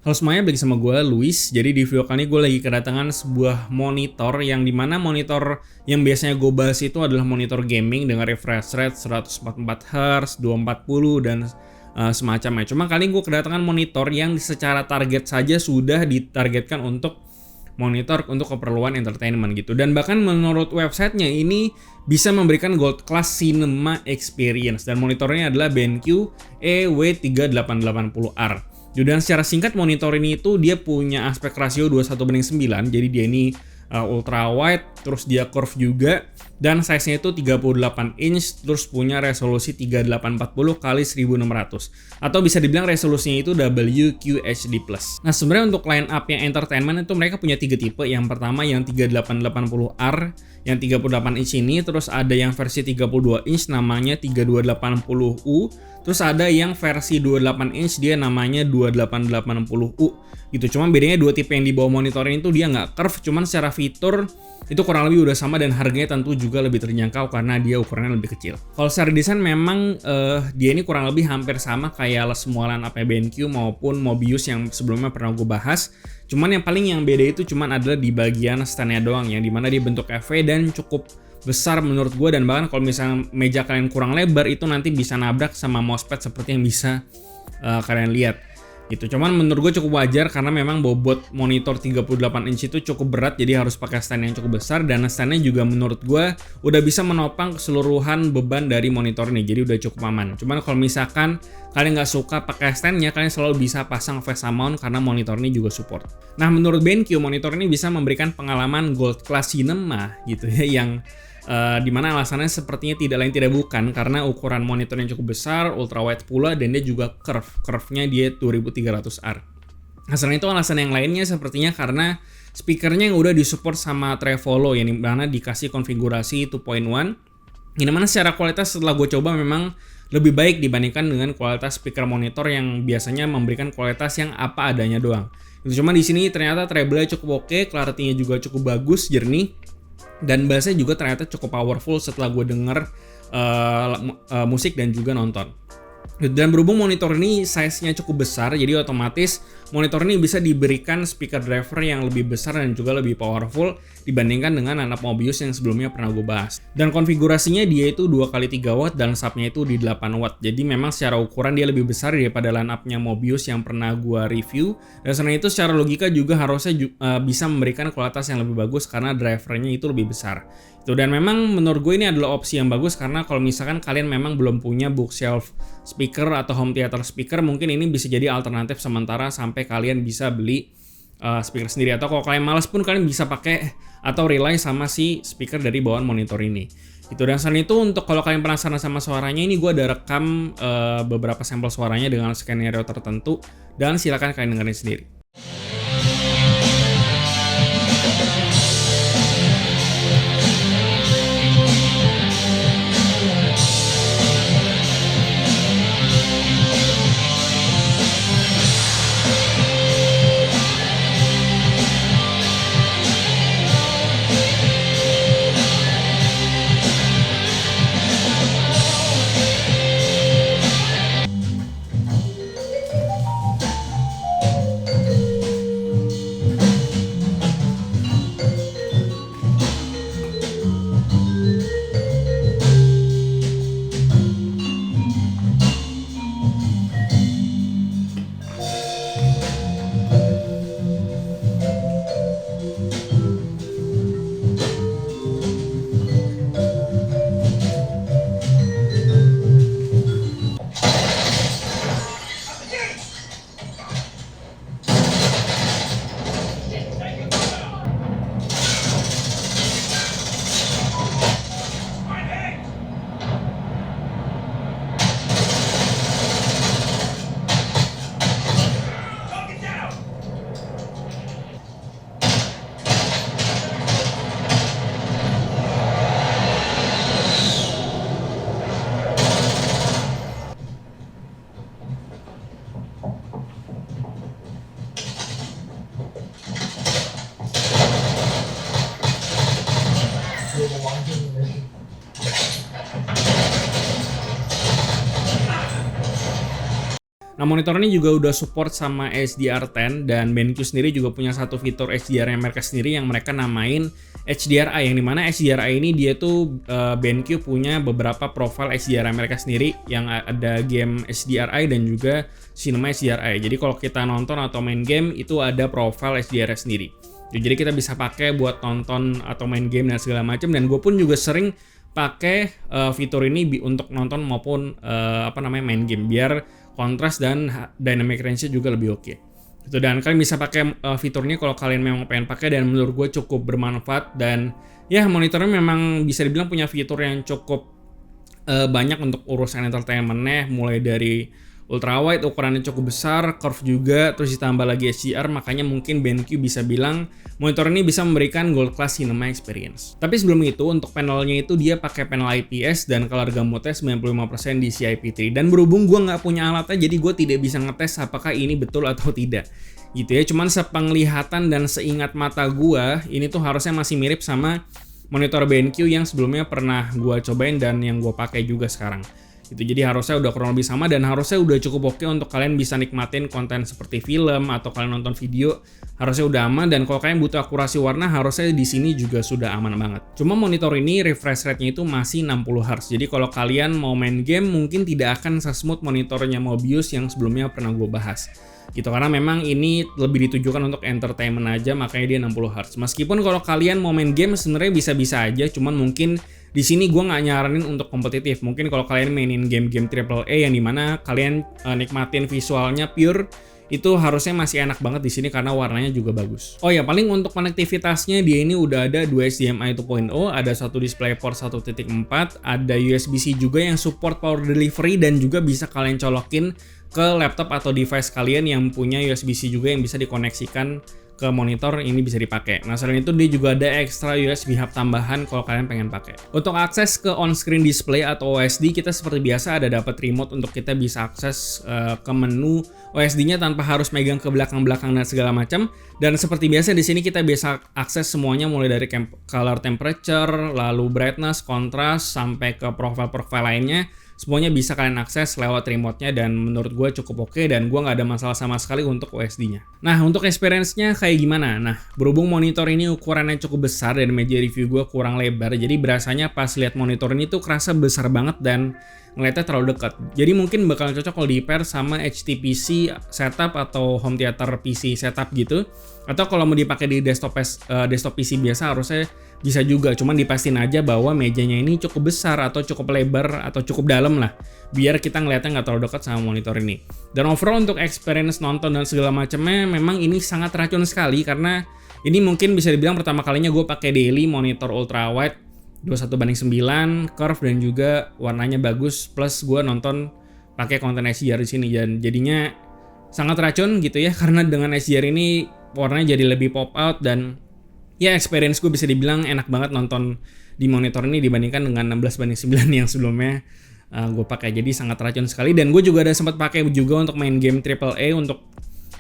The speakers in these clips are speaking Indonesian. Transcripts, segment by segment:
Halo semuanya, balik sama gue Luis. Jadi di video kali ini gue lagi kedatangan sebuah monitor yang dimana monitor yang biasanya gue bahas itu adalah monitor gaming dengan refresh rate 144Hz, 240 dan semacamnya. Cuma kali ini gue kedatangan monitor yang secara target saja sudah ditargetkan untuk monitor untuk keperluan entertainment gitu. Dan bahkan menurut websitenya ini bisa memberikan gold class cinema experience. Dan monitornya adalah BenQ EW3880R. Dan secara singkat monitor ini itu dia punya aspek rasio 21:9, jadi dia ini ultra wide, terus dia curve juga, dan size-nya itu 38 inch, terus punya resolusi 3840 x 1600, atau bisa dibilang resolusinya itu WQHD+. Nah sebenarnya untuk line up yang entertainment itu mereka punya 3 tipe. Yang pertama yang 3880R, yang 38 inch ini, terus ada yang versi 32 inch namanya 3280U, terus ada yang versi 28 inch dia namanya 2880U gitu. Cuman bedanya dua tipe yang di bawah monitor ini tuh dia nggak curve, cuman secara fitur itu kurang lebih udah sama dan harganya tentu juga lebih terjangkau karena dia ukurannya lebih kecil. Kalau secara desain memang dia ini kurang lebih hampir sama kayak semua line up BenQ maupun Mobius yang sebelumnya pernah gue bahas. Cuman yang paling yang beda itu cuman adalah di bagian stand-nya doang, yang dimana dia bentuk V dan cukup besar menurut gue, dan bahkan kalau misalnya meja kalian kurang lebar itu nanti bisa nabrak sama mousepad seperti yang bisa kalian lihat gitu. Cuman menurut gue cukup wajar karena memang bobot monitor 38 inch itu cukup berat, jadi harus pakai stand yang cukup besar, dan standnya juga menurut gue udah bisa menopang keseluruhan beban dari monitor ini, jadi udah cukup aman. Cuman kalau misalkan kalian nggak suka pakai standnya, kalian selalu bisa pasang VESA mount karena monitor ini juga support. Nah menurut BenQ monitor ini bisa memberikan pengalaman gold class cinema gitu ya, yang dimana alasannya sepertinya tidak lain tidak bukan karena ukuran monitornya cukup besar, ultra wide pula, dan dia juga curve-nya dia 2300R. Nah selain itu alasan yang lainnya sepertinya karena speakernya yang udah disupport sama Trevolo, yang dimana dikasih konfigurasi 2.1, yang dimana secara kualitas setelah gue coba memang lebih baik dibandingkan dengan kualitas speaker monitor yang biasanya memberikan kualitas yang apa adanya doang. Cuma di sini ternyata treble-nya cukup oke, clarity-nya juga cukup bagus, jernih, dan bassnya juga ternyata cukup powerful setelah gue denger musik dan juga nonton. Dan berhubung monitor ini size-nya cukup besar, jadi otomatis monitor ini bisa diberikan speaker driver yang lebih besar dan juga lebih powerful dibandingkan dengan line up Mobius yang sebelumnya pernah gue bahas. Dan konfigurasinya dia itu 2x3 watt dan subnya itu di 8 watt. Jadi memang secara ukuran dia lebih besar daripada line up-nya Mobius yang pernah gue review. Dan selain itu secara logika juga harusnya bisa memberikan kualitas yang lebih bagus karena drivernya itu lebih besar. Dan memang menurut gue ini adalah opsi yang bagus karena kalau misalkan kalian memang belum punya bookshelf speaker atau home theater speaker, mungkin ini bisa jadi alternatif sementara sampai kalian bisa beli speaker sendiri, atau kalau kalian malas pun kalian bisa pakai atau rely sama si speaker dari bawaan monitor ini. Dan selain itu untuk kalau kalian penasaran sama suaranya, ini gue ada rekam beberapa sampel suaranya dengan skenario tertentu dan silakan kalian dengerin sendiri. Nah, monitor ini juga udah support sama HDR10 dan BenQ sendiri juga punya satu fitur HDR yang mereka sendiri yang mereka namain HDRI, yang dimana HDRI ini dia tuh BenQ punya beberapa profile HDRI mereka sendiri yang ada game HDRI dan juga Cinema HDRI. Jadi kalau kita nonton atau main game itu ada profile HDRI sendiri. Jadi kita bisa pakai buat nonton atau main game dan segala macam, dan gue pun juga sering pakai fitur ini untuk nonton maupun main game biar kontras dan dynamic range-nya juga lebih oke. Gitu, dan kalian bisa pakai fiturnya kalau kalian memang pengen pakai, dan menurut gue cukup bermanfaat. Dan ya, monitornya memang bisa dibilang punya fitur yang cukup banyak untuk urusan entertainment-nya, mulai dari ultrawide ukurannya cukup besar, curve juga, terus ditambah lagi HDR, makanya mungkin BenQ bisa bilang monitor ini bisa memberikan gold class cinema experience. Tapi sebelum itu, untuk panelnya itu dia pakai panel IPS dan color gamutnya 95% DCI-P3. Dan berhubung gue nggak punya alatnya, jadi gue tidak bisa ngetes apakah ini betul atau tidak. Gitu ya, cuman sepenglihatan dan seingat mata gue, ini tuh harusnya masih mirip sama monitor BenQ yang sebelumnya pernah gue cobain dan yang gue pakai juga sekarang. Gitu, jadi harusnya udah kurang lebih sama dan harusnya udah cukup oke untuk kalian bisa nikmatin konten seperti film atau kalian nonton video, harusnya udah aman. Dan kalau kalian butuh akurasi warna, harusnya di sini juga sudah aman banget. Cuma monitor ini refresh rate-nya itu masih 60 Hz. Jadi kalau kalian mau main game mungkin tidak akan se-smooth monitornya Mobius yang sebelumnya pernah gue bahas. Gitu, karena memang ini lebih ditujukan untuk entertainment aja, makanya dia 60 Hz. Meskipun kalau kalian mau main game sebenarnya bisa-bisa aja, cuman mungkin di sini gue nggak nyaranin untuk kompetitif. Mungkin kalau kalian mainin game-game AAA yang dimana kalian nikmatin visualnya pure, itu harusnya masih enak banget di sini karena warnanya juga bagus. Oh ya, paling untuk konektivitasnya dia ini udah ada 2 HDMI 2.0, ada satu DisplayPort 1.4, ada USB-C juga yang support power delivery dan juga bisa kalian colokin ke laptop atau device kalian yang punya USB-C juga yang bisa dikoneksikan ke monitor, ini bisa dipakai. Nah, selain itu dia juga ada extra USB hub tambahan kalau kalian pengen pakai. Untuk akses ke on-screen display atau OSD, kita seperti biasa ada dapat remote untuk kita bisa akses ke menu OSD-nya tanpa harus megang ke belakang-belakang dan segala macam. Dan seperti biasa di sini kita bisa akses semuanya mulai dari color temperature, lalu brightness, kontras, sampai ke profile-profile lainnya. Semuanya bisa kalian akses lewat remote-nya dan menurut gue cukup oke, dan gue nggak ada masalah sama sekali untuk OSD-nya. Nah, untuk experience-nya kayak gimana? Nah, berhubung monitor ini ukurannya cukup besar dan meja review gue kurang lebar, jadi berasanya pas lihat monitor ini tuh kerasa besar banget dan ngeliatnya terlalu dekat. Jadi mungkin bakal cocok kalau di-pair sama HTPC setup atau home theater PC setup gitu. Atau kalau mau dipakai di desktop PC biasa harusnya bisa juga, cuman dipastiin aja bahwa mejanya ini cukup besar atau cukup lebar atau cukup dalam lah, biar kita ngeliatnya nggak terlalu dekat sama monitor ini. Dan overall untuk experience nonton dan segala macamnya memang ini sangat racun sekali, karena ini mungkin bisa dibilang pertama kalinya gue pakai daily monitor ultrawide 21:9 curve dan juga warnanya bagus, plus gue nonton pakai konten HDR di sini, dan jadinya sangat racun gitu ya, karena dengan HDR ini warnanya jadi lebih pop out dan ya experience gue bisa dibilang enak banget nonton di monitor ini dibandingkan dengan 16:9 yang sebelumnya gue pakai. Jadi sangat racun sekali, dan gue juga ada sempat pakai juga untuk main game AAA untuk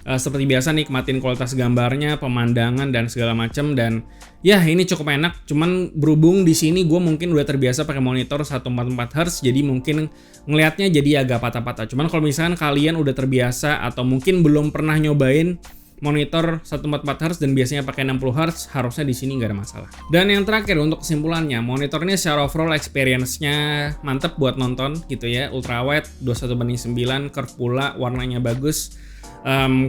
seperti biasa nikmatin kualitas gambarnya, pemandangan dan segala macam. Dan ya ini cukup enak, cuman berhubung di sini gue mungkin udah terbiasa pakai monitor 144 Hz, jadi mungkin ngelihatnya jadi agak patah-patah. Cuman kalau misalkan kalian udah terbiasa atau mungkin belum pernah nyobain monitor 144 Hz dan biasanya pakai 60 Hz, harusnya di sini nggak ada masalah. Dan yang terakhir untuk kesimpulannya, monitor ini secara overall experience-nya mantep buat nonton gitu ya, ultrawide 21:9 curve pula, warnanya bagus.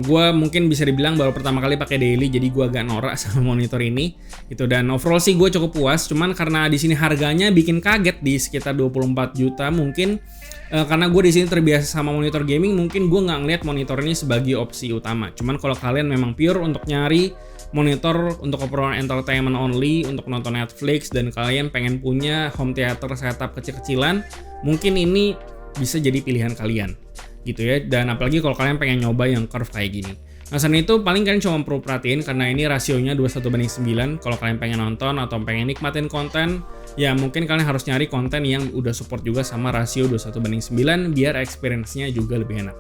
Gue mungkin bisa dibilang baru pertama kali pakai daily, jadi gue agak norak sama monitor ini gitu. Dan overall sih gue cukup puas, cuman karena di sini harganya bikin kaget di sekitar 24 juta mungkin. Karena gue di sini terbiasa sama monitor gaming, mungkin gue nggak ngeliat monitor ini sebagai opsi utama. Cuman kalau kalian memang pure untuk nyari monitor untuk keperluan entertainment only, untuk nonton Netflix, dan kalian pengen punya home theater setup kecil-kecilan, mungkin ini bisa jadi pilihan kalian gitu ya. Dan apalagi kalau kalian pengen nyoba yang curve kayak gini. Nah, selain itu paling kalian cuma perlu perhatiin karena ini rasionya 21:9. Kalau kalian pengen nonton atau pengen nikmatin konten, ya mungkin kalian harus nyari konten yang udah support juga sama rasio 21:9 biar experience-nya juga lebih enak.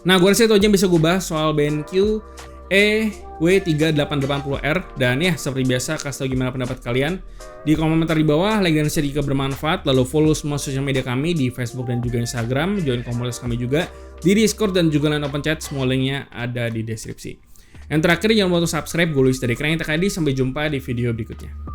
Nah, gue rasa itu aja yang bisa gue bahas soal BenQ EW3880R. Dan ya, seperti biasa, kasih tau gimana pendapat kalian di kolom komentar di bawah. Like dan share jika bermanfaat. Lalu follow semua sosial media kami di Facebook dan juga Instagram. Join komunitas kami juga di Discord dan juga line open chat. Semua linknya ada di deskripsi. Yang terakhir, jangan lupa untuk subscribe. Gue Luis dari Keren Tech ID. Sampai jumpa di video berikutnya.